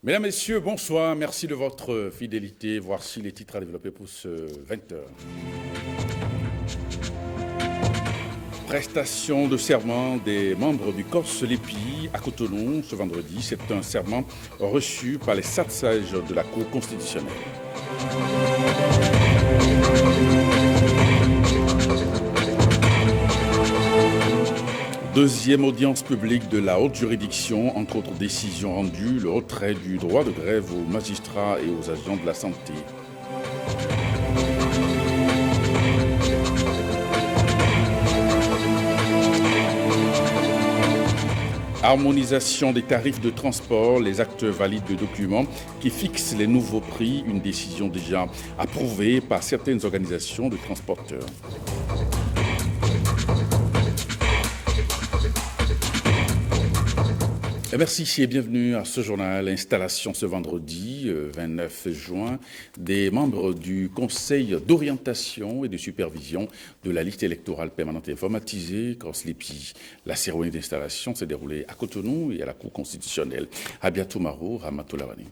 Mesdames, Messieurs, bonsoir. Merci de votre fidélité. Voici les titres à développer pour ce 20h. Prestation de serment des membres du Corse Lépi à Cotonou ce vendredi. C'est un serment reçu par les 7 sages de la Cour constitutionnelle. Deuxième audience publique de la haute juridiction, entre autres décisions rendues, le retrait du droit de grève aux magistrats et aux agents de la santé. Harmonisation des tarifs de transport, les actes valides de documents qui fixent les nouveaux prix, une décision déjà approuvée par certaines organisations de transporteurs. Merci et bienvenue à ce journal. Installation ce vendredi 29 juin des membres du Conseil d'orientation et de supervision de la liste électorale permanente et informatisée Corse Lépi. La cérémonie d'installation s'est déroulée à Cotonou et à la Cour constitutionnelle. Abiatou Maro, Ramatolavani.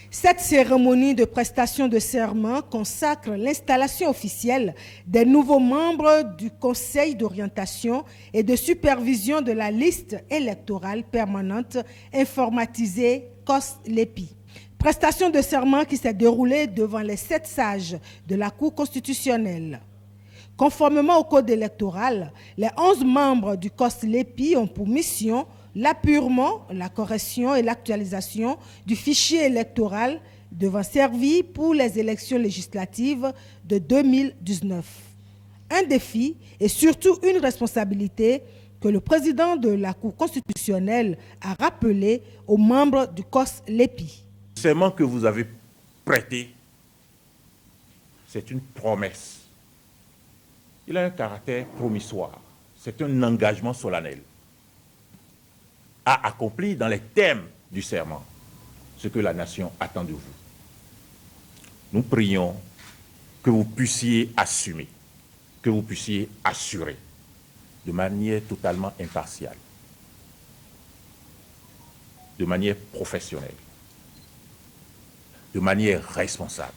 Cette cérémonie de prestation de serment consacre l'installation officielle des nouveaux membres du Conseil d'orientation et de supervision de la liste électorale permanente informatisée Corse Lépi. Prestation de serment qui s'est déroulée devant les 7 sages de la Cour constitutionnelle. Conformément au code électoral, les 11 membres du Corse Lépi ont pour mission l'appurement, la correction et l'actualisation du fichier électoral devant servir pour les élections législatives de 2019. Un défi et surtout une responsabilité que le président de la Cour constitutionnelle a rappelé aux membres du Corse Lépi. Le serment que vous avez prêté, c'est une promesse. Il a un caractère promissoire. C'est un engagement solennel à accomplir dans les termes du serment ce que la nation attend de vous. Nous prions que vous puissiez assumer, que vous puissiez assurer de manière totalement impartiale, de manière professionnelle, de manière responsable.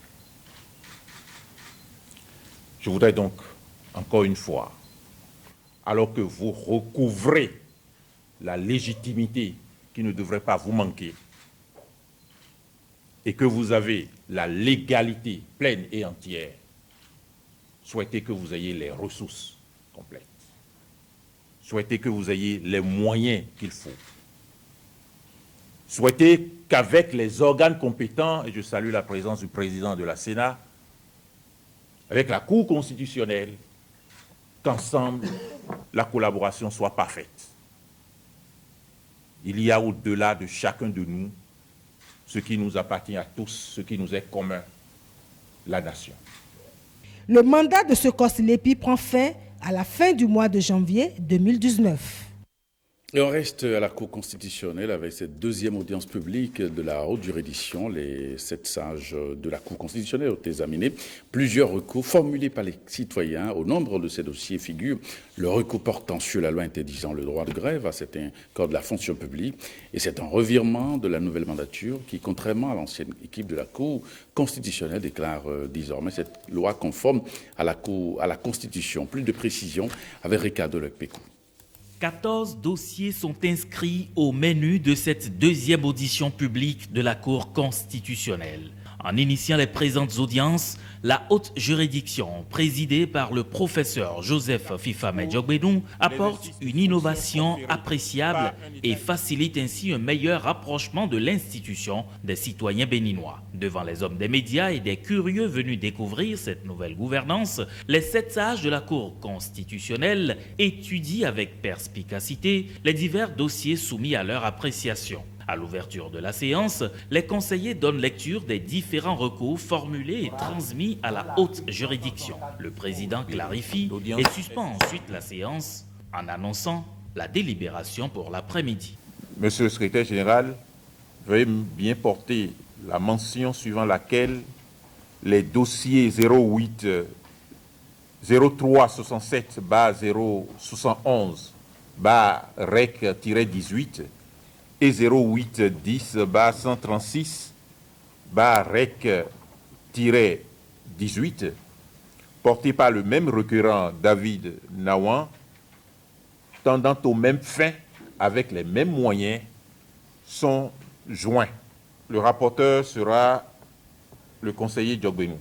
Je voudrais donc, encore une fois, alors que vous recouvrez la légitimité qui ne devrait pas vous manquer et que vous avez la légalité pleine et entière, souhaitez que vous ayez les ressources complètes. Souhaitez que vous ayez les moyens qu'il faut. Souhaitez qu'avec les organes compétents, et je salue la présence du président de la Sénat, avec la Cour constitutionnelle, qu'ensemble, la collaboration soit parfaite. Il y a au-delà de chacun de nous ce qui nous appartient à tous, ce qui nous est commun, la nation. Le mandat de ce Corse Lépi prend fin à la fin du mois de janvier 2019. Et on reste à la Cour constitutionnelle avec cette deuxième audience publique de la haute juridiction. Les 7 sages de la Cour constitutionnelle ont examiné plusieurs recours formulés par les citoyens. Au nombre de ces dossiers figure le recours portant sur la loi interdisant le droit de grève à certains corps de la fonction publique. Et c'est un revirement de la nouvelle mandature qui, contrairement à l'ancienne équipe de la Cour constitutionnelle, déclare désormais cette loi conforme à la Constitution. Plus de précisions avec Ricardo Lecpécou. 14 dossiers sont inscrits au menu de cette deuxième audition publique de la Cour constitutionnelle. En initiant les présentes audiences, la haute juridiction, présidée par le professeur Joseph Fifame Djogbenou, apporte une innovation appréciable et facilite ainsi un meilleur rapprochement de l'institution des citoyens béninois. Devant les hommes des médias et des curieux venus découvrir cette nouvelle gouvernance, les 7 sages de la Cour constitutionnelle étudient avec perspicacité les divers dossiers soumis à leur appréciation. À l'ouverture de la séance, les conseillers donnent lecture des différents recours formulés et transmis à la haute juridiction. Le président clarifie et suspend ensuite la séance en annonçant la délibération pour l'après-midi. Monsieur le secrétaire général, veuillez bien porter la mention suivant laquelle les dossiers 08 0367 071 REC-18 et 0810-136-REC-18, porté par le même requérant David Nawan, tendant aux mêmes fins avec les mêmes moyens, sont joints. Le rapporteur sera le conseiller Djogbenou.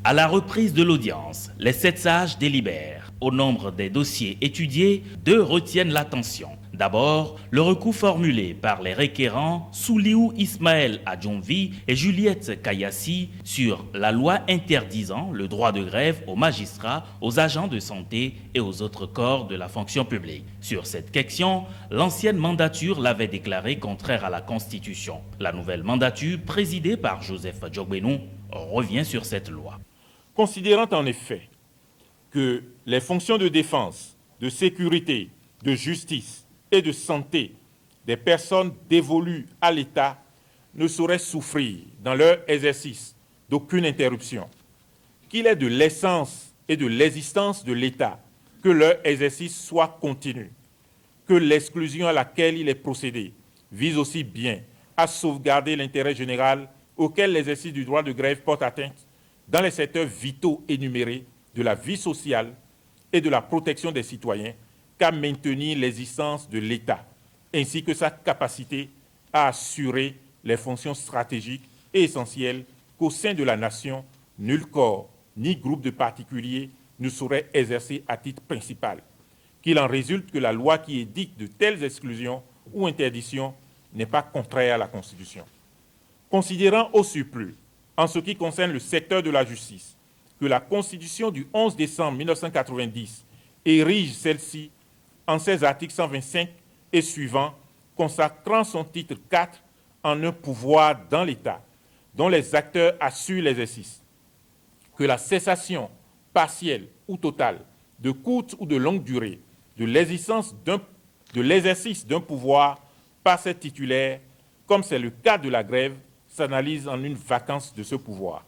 À la reprise de l'audience, les 7 sages délibèrent. Au nombre des dossiers étudiés, 2 retiennent l'attention. D'abord, le recours formulé par les requérants Souliou Ismaël Adjonvi et Juliette Kayassi sur la loi interdisant le droit de grève aux magistrats, aux agents de santé et aux autres corps de la fonction publique. Sur cette question, l'ancienne mandature l'avait déclarée contraire à la Constitution. La nouvelle mandature, présidée par Joseph Djogbenou, revient sur cette loi. Considérant en effet que les fonctions de défense, de sécurité, de justice et de santé des personnes dévolues à l'État ne sauraient souffrir dans leur exercice d'aucune interruption, qu'il est de l'essence et de l'existence de l'État que leur exercice soit continu, que l'exclusion à laquelle il est procédé vise aussi bien à sauvegarder l'intérêt général auquel l'exercice du droit de grève porte atteinte dans les secteurs vitaux énumérés de la vie sociale et de la protection des citoyens qu'à maintenir l'existence de l'État, ainsi que sa capacité à assurer les fonctions stratégiques et essentielles qu'au sein de la nation, nul corps ni groupe de particuliers ne saurait exercer à titre principal. Qu'il en résulte que la loi qui édicte de telles exclusions ou interdictions n'est pas contraire à la Constitution. Considérant au surplus, en ce qui concerne le secteur de la justice, que la Constitution du 11 décembre 1990 érige celle-ci en ses articles 125 et suivants, consacrant son titre 4 en un pouvoir dans l'État, dont les acteurs assurent l'exercice, que la cessation partielle ou totale, de courte ou de longue durée, de l'exercice d'un pouvoir par ses titulaires, comme c'est le cas de la grève, s'analyse en une vacance de ce pouvoir,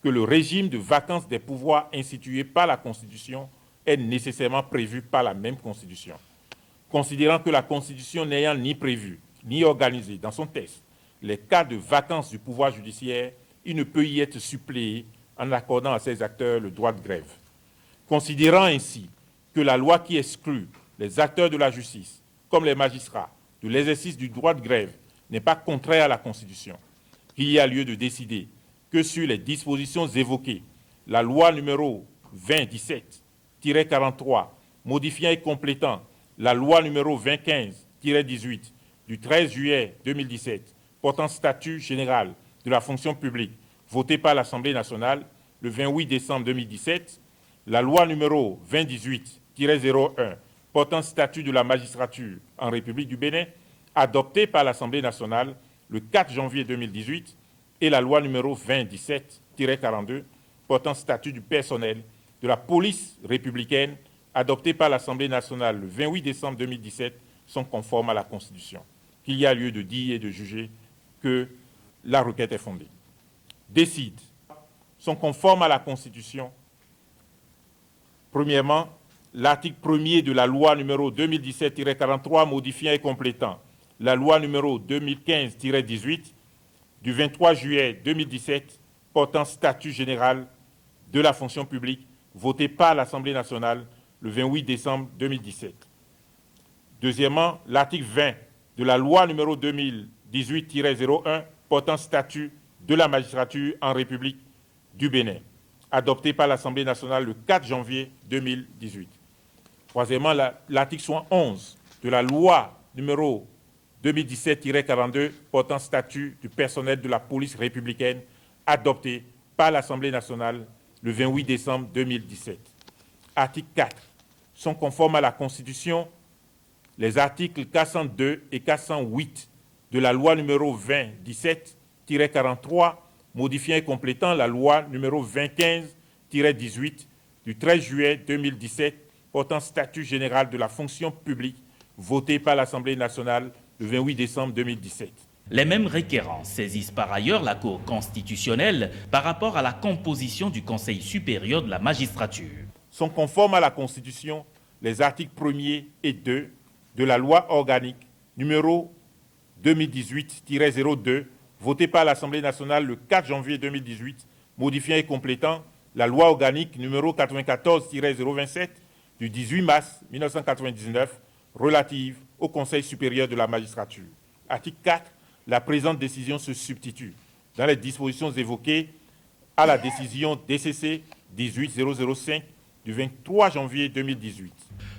que le régime de vacance des pouvoirs institué par la Constitution est nécessairement prévu par la même Constitution. Considérant que la Constitution n'ayant ni prévu ni organisé dans son texte les cas de vacance du pouvoir judiciaire, il ne peut y être suppléé en accordant à ces acteurs le droit de grève. Considérant ainsi que la loi qui exclut les acteurs de la justice, comme les magistrats, de l'exercice du droit de grève n'est pas contraire à la Constitution, qu'il y a lieu de décider que sur les dispositions évoquées, la loi numéro 2017-43, modifiant et complétant la loi numéro 2015-18 du 13 juillet 2017, portant statut général de la fonction publique, votée par l'Assemblée nationale le 28 décembre 2017, la loi numéro 2018-01, portant statut de la magistrature en République du Bénin, adoptée par l'Assemblée nationale le 4 janvier 2018, et la loi numéro 2017-42, portant statut du personnel de la police républicaine, adoptée par l'Assemblée nationale le 28 décembre 2017, sont conformes à la Constitution. Qu'il y a lieu de dire et de juger que la requête est fondée. Décide, sont conformes à la Constitution. Premièrement, l'article 1er de la loi numéro 2017-43 modifiant et complétant la loi numéro 2015-18 du 23 juillet 2017 portant statut général de la fonction publique, voté par l'Assemblée nationale le 28 décembre 2017. Deuxièmement, l'article 20 de la loi numéro 2018-01 portant statut de la magistrature en République du Bénin, adopté par l'Assemblée nationale le 4 janvier 2018. Troisièmement, l'article 71 de la loi numéro 2017-42 portant statut du personnel de la police républicaine, adopté par l'Assemblée nationale le 28 décembre 2017. Article 4. Sont conformes à la Constitution les articles 402 et 408 de la loi numéro 2017-43, modifiant et complétant la loi numéro 2015-18 du 13 juillet 2017, portant statut général de la fonction publique, votée par l'Assemblée nationale le 28 décembre 2017. Les mêmes requérants saisissent par ailleurs la Cour constitutionnelle par rapport à la composition du Conseil supérieur de la magistrature. Sont conformes à la Constitution les articles 1er et 2 de la loi organique numéro 2018-02, voté par l'Assemblée nationale le 4 janvier 2018, modifiant et complétant la loi organique numéro 94-027 du 18 mars 1999 relative au Conseil supérieur de la magistrature. Article 4. La présente décision se substitue, dans les dispositions évoquées, à la décision DCC 18005 du 23 janvier 2018.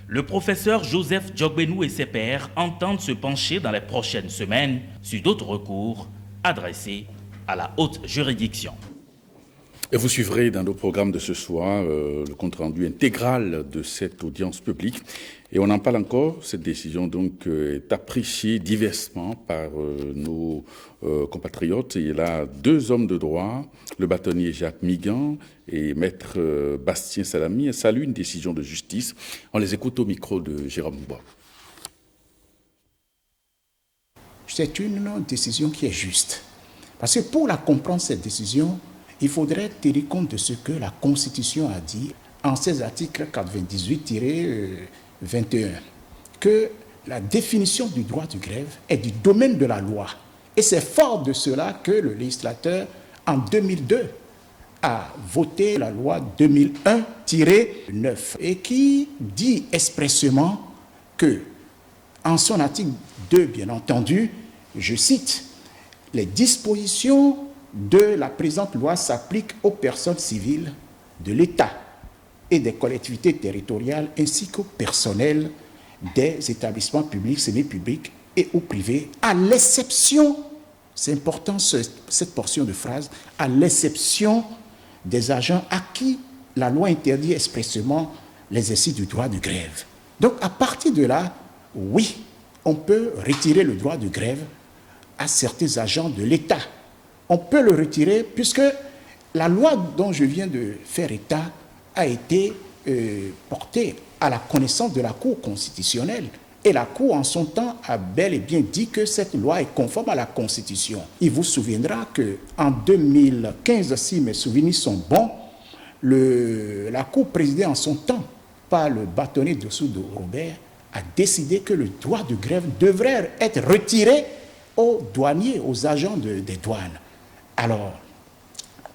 Le professeur Joseph Djogbenou et ses pairs entendent se pencher dans les prochaines semaines sur d'autres recours adressés à la haute juridiction. Et vous suivrez dans nos programmes de ce soir le compte-rendu intégral de cette audience publique. Et on en parle encore. Cette décision donc est appréciée diversement par nos compatriotes. Il y a là deux hommes de droit, le bâtonnier Jacques Migan et maître Bastien Salami, saluent une décision de justice. On les écoute au micro de Jérôme Bois. C'est une décision qui est juste. Parce que pour la comprendre, cette décision, il faudrait tenir compte de ce que la Constitution a dit en ses articles 98-21, que la définition du droit de grève est du domaine de la loi. Et c'est fort de cela que le législateur, en 2002, a voté la loi 2001-9 et qui dit expressément que, en son article 2, bien entendu, je cite, « Les dispositions de la présente loi s'appliquent aux personnes civiles de l'État et des collectivités territoriales ainsi qu'au personnel des établissements publics, semi-publics et ou privés, à l'exception, c'est important cette portion de phrase, à l'exception des agents à qui la loi interdit expressément l'exercice du droit de grève. » Donc à partir de là, oui, on peut retirer le droit de grève à certains agents de l'État. On peut le retirer puisque la loi dont je viens de faire état a été portée à la connaissance de la Cour constitutionnelle. Et la Cour, en son temps, a bel et bien dit que cette loi est conforme à la Constitution. Il vous souviendra qu'en 2015, si mes souvenirs sont bons, la Cour présidée en son temps par le bâtonnier Dessous-de Robert a décidé que le droit de grève devrait être retiré aux douaniers, aux agents des douanes. Alors,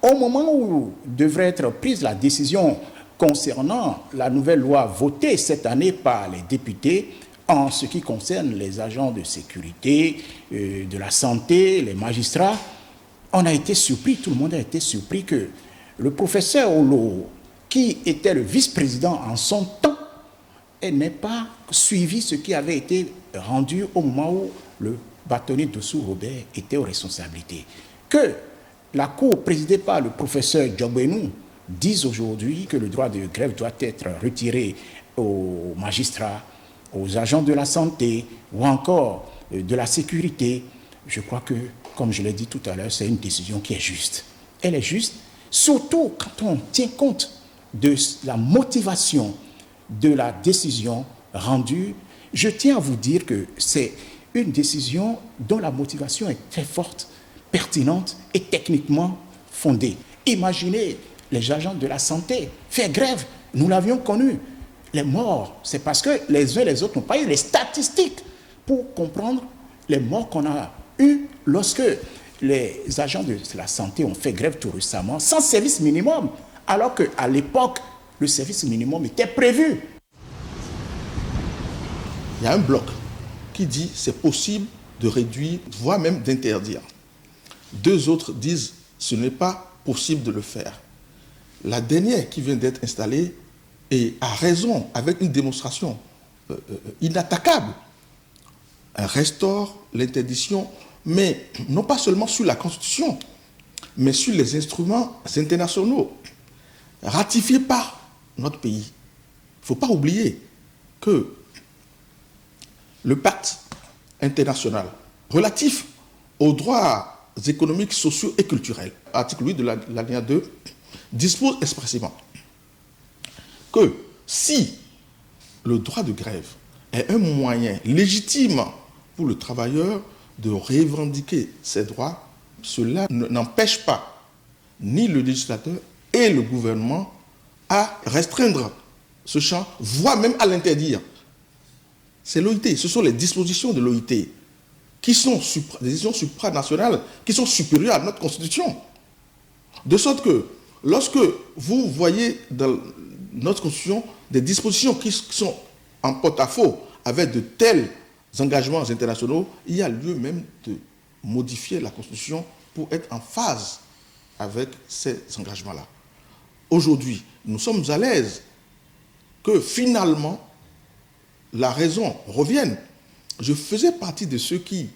au moment où devrait être prise la décision concernant la nouvelle loi votée cette année par les députés en ce qui concerne les agents de sécurité, de la santé, les magistrats, on a été surpris, tout le monde a été surpris que le professeur Olo, qui était le vice-président en son temps, n'ait pas suivi ce qui avait été rendu au moment où le bâtonnier Dessous Robert était aux responsabilités. Que la Cour présidée par le professeur Djogbenou dise aujourd'hui que le droit de grève doit être retiré aux magistrats, aux agents de la santé ou encore de la sécurité, je crois que, comme je l'ai dit tout à l'heure, c'est une décision qui est juste. Elle est juste, surtout quand on tient compte de la motivation de la décision rendue. Je tiens à vous dire que c'est une décision dont la motivation est très forte, pertinente et techniquement fondée. Imaginez les agents de la santé faire grève, nous l'avions connu. Les morts, c'est parce que les uns et les autres n'ont pas eu les statistiques pour comprendre les morts qu'on a eues lorsque les agents de la santé ont fait grève tout récemment, sans service minimum, alors qu'à l'époque, le service minimum était prévu. Il y a un bloc qui dit c'est possible de réduire, voire même d'interdire. Deux autres disent ce n'est pas possible de le faire. La dernière qui vient d'être installée et a raison avec une démonstration inattaquable, restaure l'interdiction, mais non pas seulement sur la Constitution, mais sur les instruments internationaux ratifiés par notre pays. Il ne faut pas oublier que le pacte international relatif aux droits économiques, sociaux et culturels, article 8 de l'alinéa 2, dispose expressément que si le droit de grève est un moyen légitime pour le travailleur de revendiquer ses droits, cela n'empêche pas ni le législateur et le gouvernement à restreindre ce champ, voire même à l'interdire. C'est l'OIT, ce sont les dispositions de l'OIT qui sont des décisions supranationales qui sont supérieures à notre Constitution. De sorte que lorsque vous voyez dans notre Constitution des dispositions qui sont en porte-à-faux avec de tels engagements internationaux, il y a lieu même de modifier la Constitution pour être en phase avec ces engagements-là. Aujourd'hui, nous sommes à l'aise que finalement la raison revienne. Je faisais partie de ceux qui,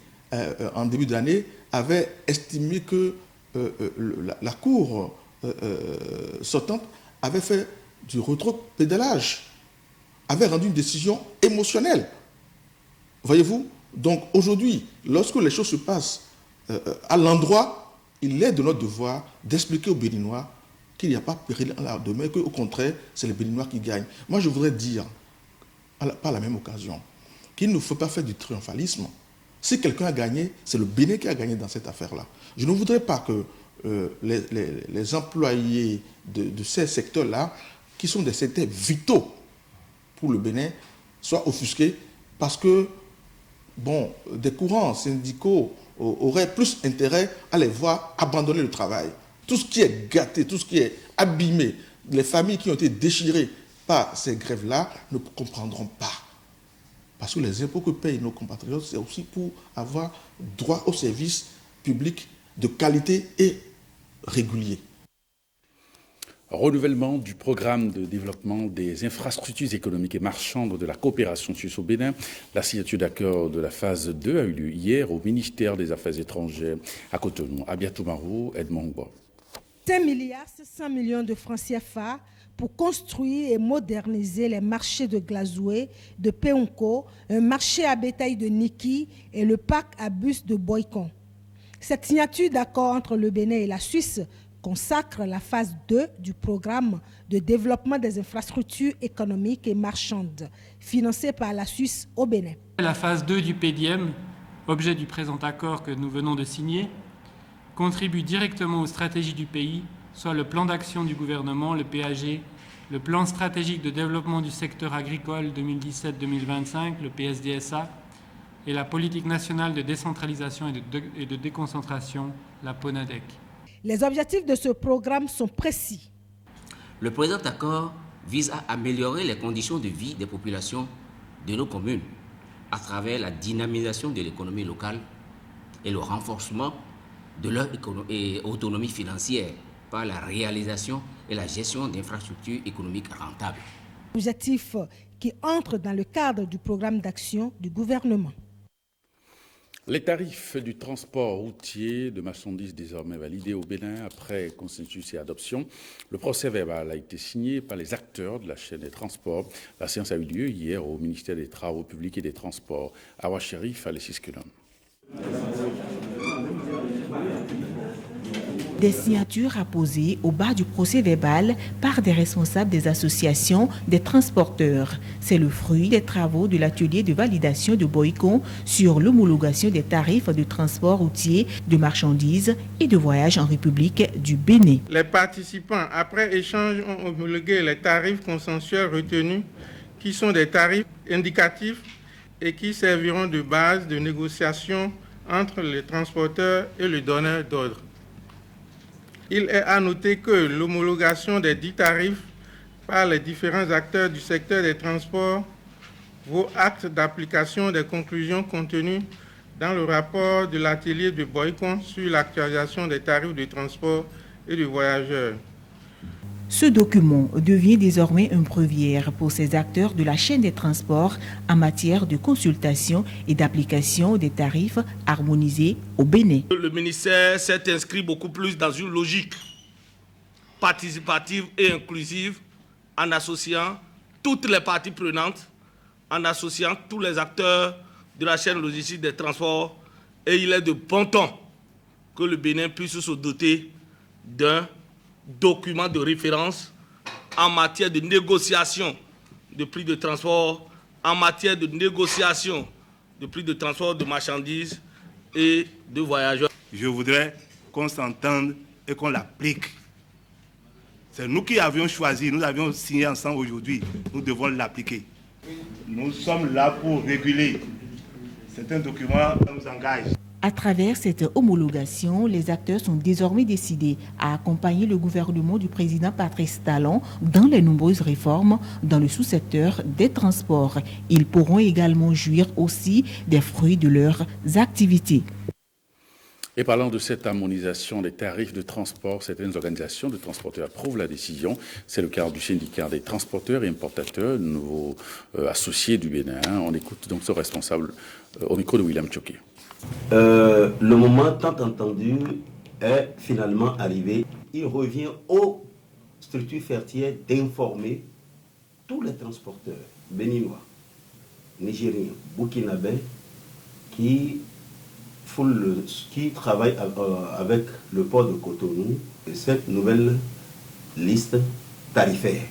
en début d'année, avaient estimé que la Cour sortante avait fait du rétropédalage, avait rendu une décision émotionnelle. Voyez-vous? Donc aujourd'hui, lorsque les choses se passent à l'endroit, il est de notre devoir d'expliquer aux Béninois qu'il n'y a pas péril à la demeure, qu'au contraire, c'est les Béninois qui gagnent. Moi, je voudrais dire, par la même occasion, qu'il ne faut pas faire du triomphalisme. Si quelqu'un a gagné, c'est le Bénin qui a gagné dans cette affaire-là. Je ne voudrais pas que les employés de ces secteurs-là, qui sont des secteurs vitaux pour le Bénin, soient offusqués parce que des courants syndicaux auraient plus intérêt à les voir abandonner le travail. Tout ce qui est gâté, tout ce qui est abîmé, les familles qui ont été déchirées par ces grèves-là ne comprendront pas. Parce que les impôts que payent nos compatriotes, c'est aussi pour avoir droit aux services publics de qualité et réguliers. Renouvellement du programme de développement des infrastructures économiques et marchandes de la coopération suisse au Bénin. La signature d'accord de la phase 2 a eu lieu hier au ministère des Affaires étrangères à Cotonou. Abiatou Marou, Edmond Bo. 5,7 milliards de francs CFA pour construire et moderniser les marchés de Glazoué, de Peonko, un marché à bétail de Niki et le parc à bus de Boycon. Cette signature d'accord entre le Bénin et la Suisse consacre la phase 2 du programme de développement des infrastructures économiques et marchandes, financé par la Suisse au Bénin. La phase 2 du PDM, objet du présent accord que nous venons de signer, contribue directement aux stratégies du pays, soit le plan d'action du gouvernement, le PAG, le plan stratégique de développement du secteur agricole 2017-2025, le PSDSA, et la politique nationale de décentralisation et de déconcentration, la PONADEC. Les objectifs de ce programme sont précis. Le présent accord vise à améliorer les conditions de vie des populations de nos communes à travers la dynamisation de l'économie locale et le renforcement de leur autonomie financière par la réalisation et la gestion d'infrastructures économiques rentables. Objectifs qui entrent dans le cadre du programme d'action du gouvernement. Les tarifs du transport routier de marchandises désormais validés au Bénin après consensus et adoption. Le procès-verbal a été signé par les acteurs de la chaîne des transports. La séance a eu lieu hier au ministère des Travaux publics et des Transports. Awa Sherif, Alexis Kenom. Des signatures apposées au bas du procès-verbal par des responsables des associations des transporteurs. C'est le fruit des travaux de l'atelier de validation de Boycon sur l'homologation des tarifs de transport routier de marchandises et de voyage en République du Bénin. Les participants, après échange, ont homologué les tarifs consensuels retenus, qui sont des tarifs indicatifs et qui serviront de base de négociation entre les transporteurs et le donneur d'ordre. Il est à noter que l'homologation des 10 tarifs par les différents acteurs du secteur des transports vaut acte d'application des conclusions contenues dans le rapport de l'atelier de Boycon sur l'actualisation des tarifs de transport et de voyageurs. Ce document devient désormais un breviaire pour ces acteurs de la chaîne des transports en matière de consultation et d'application des tarifs harmonisés au Bénin. Le ministère s'est inscrit beaucoup plus dans une logique participative et inclusive en associant toutes les parties prenantes, en associant tous les acteurs de la chaîne logistique des transports. Et il est de bon ton que le Bénin puisse se doter d'un document de référence en matière de négociation de prix de transport, en matière de négociation de prix de transport de marchandises et de voyageurs. Je voudrais qu'on s'entende et qu'on l'applique. C'est nous qui avions choisi, nous avions signé ensemble aujourd'hui, nous devons l'appliquer. Nous sommes là pour réguler C'est un document qui nous engage. À travers cette homologation, les acteurs sont désormais décidés à accompagner le gouvernement du président Patrice Talon dans les nombreuses réformes dans le sous-secteur des transports. Ils pourront également jouir aussi des fruits de leurs activités. Et parlant de cette harmonisation des tarifs de transport, certaines organisations de transporteurs approuvent la décision. C'est le cas du syndicat des transporteurs et importateurs, nouveau associé du Bénin. On écoute donc ce responsable au micro de William Tchoké. Le moment tant entendu est finalement arrivé. Il revient aux structures fertières d'informer tous les transporteurs béninois, nigériens, burkinabés qui travaillent avec le port de Cotonou de cette nouvelle liste tarifaire.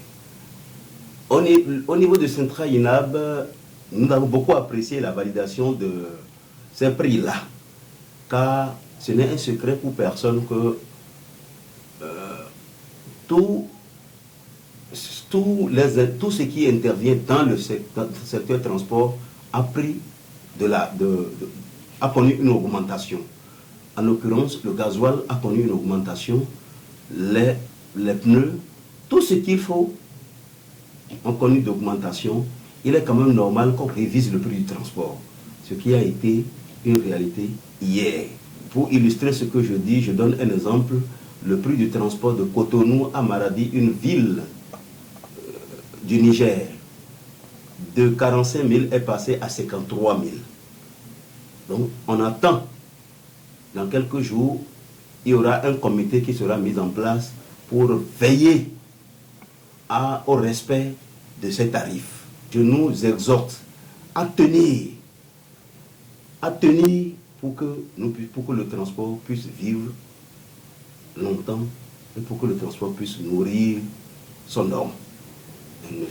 Au niveau de Central INAB, nous avons beaucoup apprécié la validation de ces prix-là, car ce n'est un secret pour personne que tout ce qui intervient dans le secteur transport a connu une augmentation. En l'occurrence, le gasoil a connu une augmentation, les pneus, tout ce qu'il faut ont connu d'augmentation. Il est quand même normal qu'on révise le prix du transport, ce qui a été une réalité hier. Pour illustrer ce que je dis, je donne un exemple. Le prix du transport de Cotonou à Maradi, une ville du Niger, de 45 000 est passé à 53 000. Donc on attend, dans quelques jours, il y aura un comité qui sera mis en place pour veiller au respect de ces tarifs. Je nous exhorte à tenir pour que le transport puisse vivre longtemps et pour que le transport puisse nourrir son homme.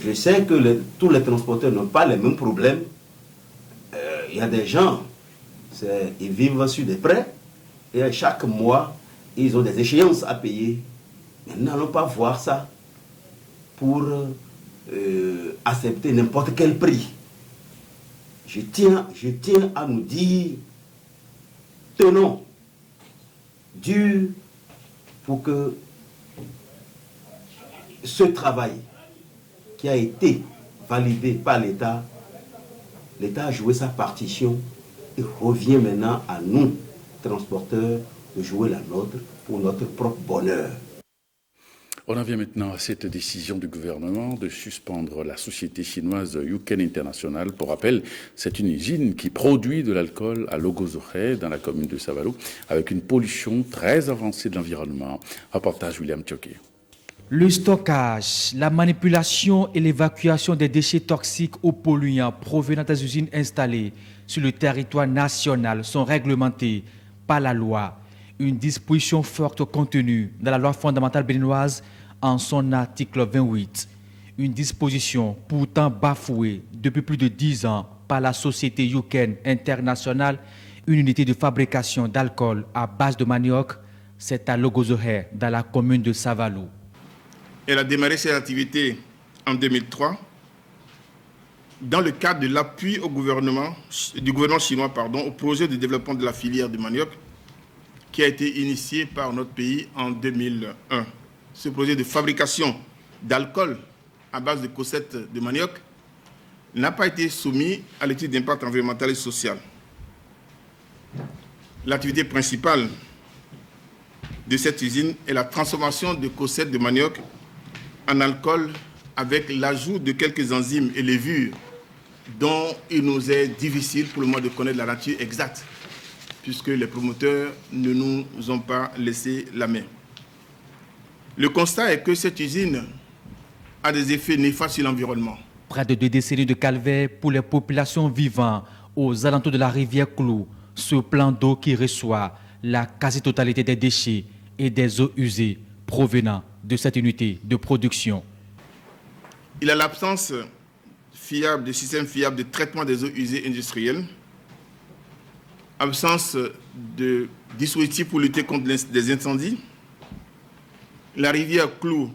Je sais que tous les transporteurs n'ont pas les mêmes problèmes. Il y a des gens, ils vivent sur des prêts et chaque mois, ils ont des échéances à payer. Mais nous n'allons pas voir ça pour accepter n'importe quel prix. Je tiens à nous dire, tenons dur pour que ce travail qui a été validé par l'État, l'État a joué sa partition et revient maintenant à nous, transporteurs, de jouer la nôtre pour notre propre bonheur. On en vient maintenant à cette décision du gouvernement de suspendre la société chinoise Yuken International. Pour rappel, c'est une usine qui produit de l'alcool à Logozoré dans la commune de Savalou avec une pollution très avancée de l'environnement. Reportage William Tchoké. Le stockage, la manipulation et l'évacuation des déchets toxiques ou polluants provenant des usines installées sur le territoire national sont réglementés par la loi. Une disposition forte contenue dans la loi fondamentale béninoise en son article 28. Une disposition pourtant bafouée depuis plus de 10 ans par la société Yuken International, une unité de fabrication d'alcool à base de manioc, c'est à Logozoré, dans la commune de Savalou. Elle a démarré ses activités en 2003 dans le cadre de l'appui du gouvernement chinois au projet de développement de la filière du manioc qui a été initié par notre pays en 2001. Ce projet de fabrication d'alcool à base de cossettes de manioc n'a pas été soumis à l'étude d'impact environnemental et social. L'activité principale de cette usine est la transformation de cossettes de manioc en alcool avec l'ajout de quelques enzymes et levures dont il nous est difficile pour le moment de connaître la nature exacte, puisque les promoteurs ne nous ont pas laissé la main. Le constat est que cette usine a des effets néfastes sur l'environnement. Près de 2 décennies de calvaire pour les populations vivant aux alentours de la rivière Clou, ce plan d'eau qui reçoit la quasi-totalité des déchets et des eaux usées provenant de cette unité de production. Il a l'absence fiable de système fiable de traitement des eaux usées industrielles, absence de dispositifs pour lutter contre des incendies. La rivière Clou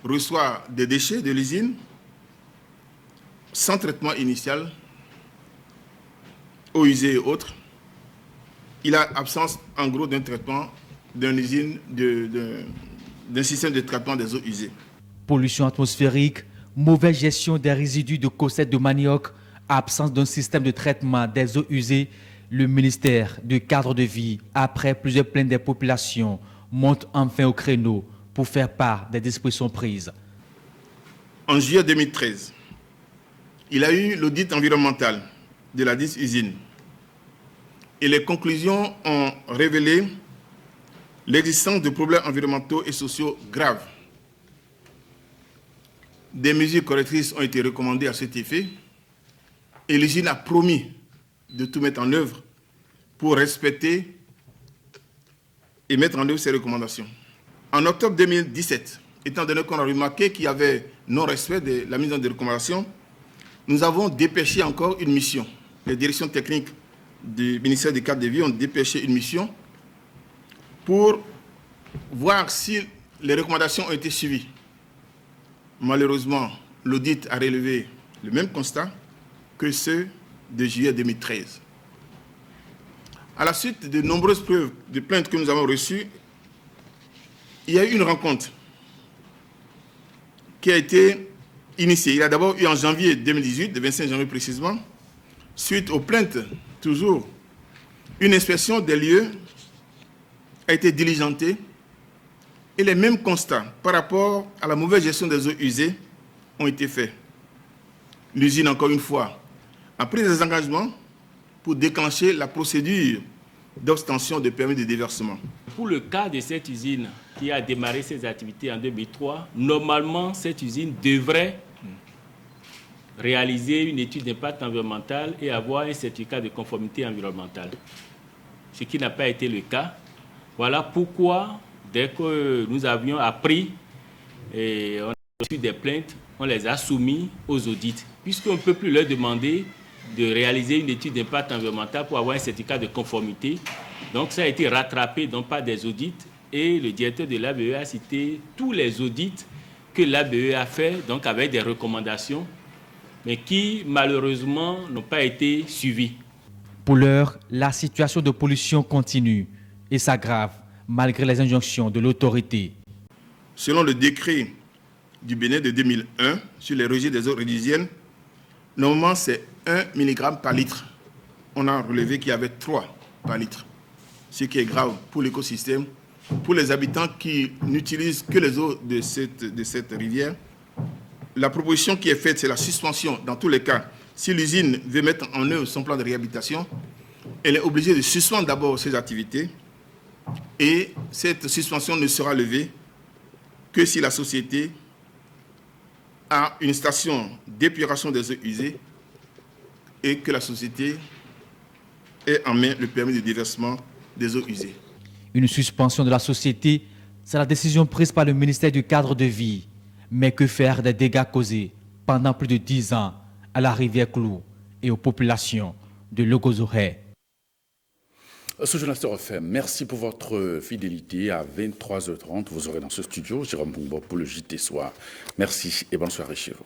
reçoit des déchets de l'usine sans traitement initial. eaux usées et autres, il a absence en gros d'un traitement, d'un système de traitement des eaux usées. Pollution atmosphérique, mauvaise gestion des résidus de cossette de manioc, absence d'un système de traitement des eaux usées, le ministère du cadre de vie, après plusieurs plaintes des populations, monte enfin au créneau pour faire part des dispositions prises. En juillet 2013, il a eu l'audit environnemental de la 10 usine et les conclusions ont révélé l'existence de problèmes environnementaux et sociaux graves. Des mesures correctrices ont été recommandées à cet effet et l'usine a promis de tout mettre en œuvre pour respecter et mettre en œuvre ces recommandations. En octobre 2017, étant donné qu'on a remarqué qu'il y avait non-respect de la mise en œuvre des recommandations, nous avons dépêché encore une mission. Les directions techniques du ministère du cadre de vie ont dépêché une mission pour voir si les recommandations ont été suivies. Malheureusement, l'audit a relevé le même constat que ceux de juillet 2013. À la suite de nombreuses preuves de plaintes que nous avons reçues, il y a eu une rencontre qui a été initiée. Il y a d'abord eu en janvier 2018, le 25 janvier précisément, suite aux plaintes, toujours, une inspection des lieux a été diligentée et les mêmes constats par rapport à la mauvaise gestion des eaux usées ont été faits. L'usine, encore une fois, a pris des engagements pour déclencher la procédure d'obtention de permis de déversement. Pour le cas de cette usine qui a démarré ses activités en 2003, normalement, cette usine devrait réaliser une étude d'impact environnemental et avoir un certificat de conformité environnementale, ce qui n'a pas été le cas. Voilà pourquoi, dès que nous avions appris et on a reçu des plaintes, on les a soumis aux audits, puisqu'on ne peut plus leur demander de réaliser une étude d'impact environnemental pour avoir un certificat de conformité. Donc ça a été rattrapé donc, par des audits et le directeur de l'ABE a cité tous les audits que l'ABE a fait, donc avec des recommandations, mais qui malheureusement n'ont pas été suivis. Pour l'heure, la situation de pollution continue et s'aggrave malgré les injonctions de l'autorité. Selon le décret du Bénin de 2001 sur les registres des eaux réduisiennes, normalement c'est 1 mg par litre. On a relevé qu'il y avait 3 par litre, ce qui est grave pour l'écosystème, pour les habitants qui n'utilisent que les eaux de cette rivière. La proposition qui est faite, c'est la suspension. Dans tous les cas, si l'usine veut mettre en œuvre son plan de réhabilitation, elle est obligée de suspendre d'abord ses activités et cette suspension ne sera levée que si la société a une station d'épuration des eaux usées et que la société ait en main le permis de déversement des eaux usées. Une suspension de la société, c'est la décision prise par le ministère du cadre de vie. Mais que faire des dégâts causés pendant plus de 10 ans à la rivière Clou et aux populations de Logozoré? Ce journaliste RFM, merci pour votre fidélité. À 23h30, vous aurez dans ce studio Jérôme Bumbo pour le JT Soir. Merci et bonne soirée chez vous.